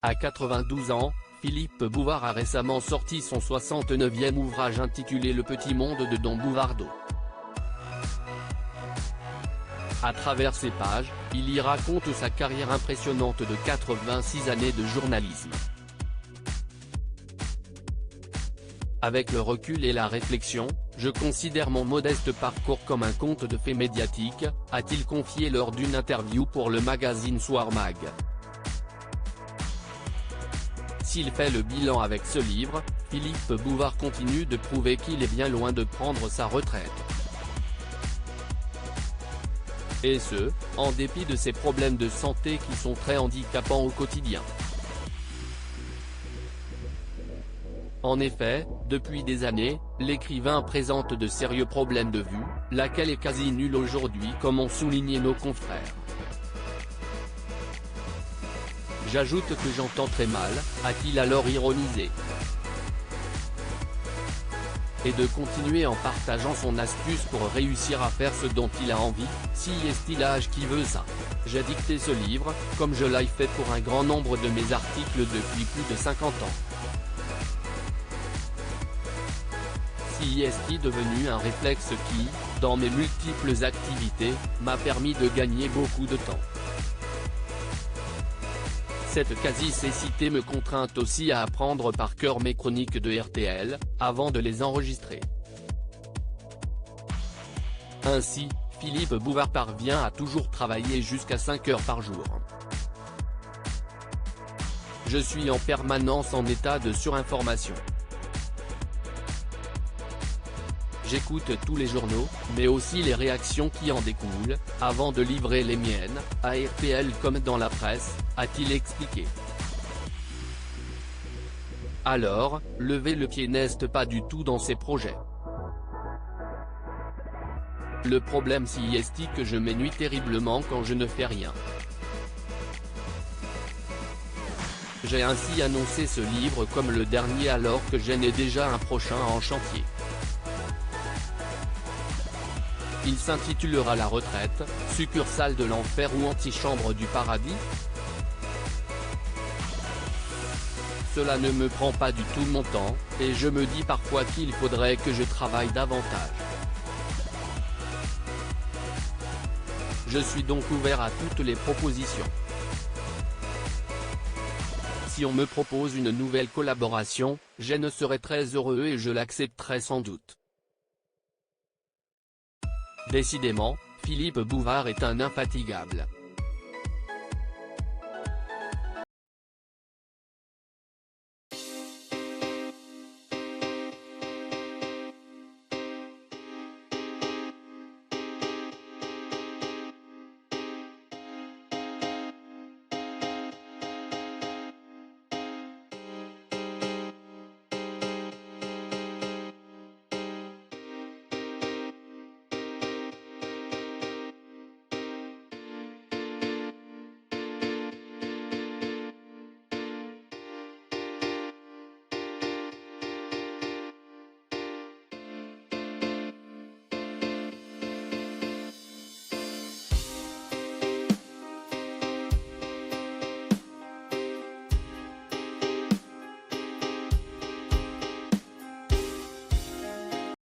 À 92 ans, Philippe Bouvard a récemment sorti son 69e ouvrage intitulé Le petit monde de Don Bouvardo. À travers ces pages, il y raconte sa carrière impressionnante de 86 années de journalisme. Avec le recul et la réflexion, je considère mon modeste parcours comme un conte de fées médiatique, a-t-il confié lors d'une interview pour le magazine Soir Mag. S'il fait le bilan avec ce livre, Philippe Bouvard continue de prouver qu'il est bien loin de prendre sa retraite. Et ce, en dépit de ses problèmes de santé qui sont très handicapants au quotidien. En effet, depuis des années, l'écrivain présente de sérieux problèmes de vue, laquelle est quasi nulle aujourd'hui comme ont souligné nos confrères. J'ajoute que j'entends très mal, a-t-il alors ironisé. Et de continuer en partageant son astuce pour réussir à faire ce dont il a envie, si est-il l'âge qui veut ça. J'ai dicté ce livre, comme je l'ai fait pour un grand nombre de mes articles depuis plus de 50 ans. Si est devenu un réflexe qui, dans mes multiples activités, m'a permis de gagner beaucoup de temps. Cette quasi-cécité me contraint aussi à apprendre par cœur mes chroniques de RTL, avant de les enregistrer. Ainsi, Philippe Bouvard parvient à toujours travailler jusqu'à 5 heures par jour. Je suis en permanence en état de surinformation. J'écoute tous les journaux, mais aussi les réactions qui en découlent, avant de livrer les miennes, à RTL comme dans la presse, a-t-il expliqué. Alors, lever le pied n'est pas du tout dans ses projets. Le problème si est que je m'ennuie terriblement quand je ne fais rien. J'ai ainsi annoncé ce livre comme le dernier alors que j'en ai déjà un prochain en chantier. Il s'intitulera La retraite, succursale de l'enfer ou antichambre du paradis. Cela ne me prend pas du tout mon temps, et je me dis parfois qu'il faudrait que je travaille davantage. Je suis donc ouvert à toutes les propositions. Si on me propose une nouvelle collaboration, je ne serai très heureux et je l'accepterai sans doute. Décidément, Philippe Bouvard est un infatigable.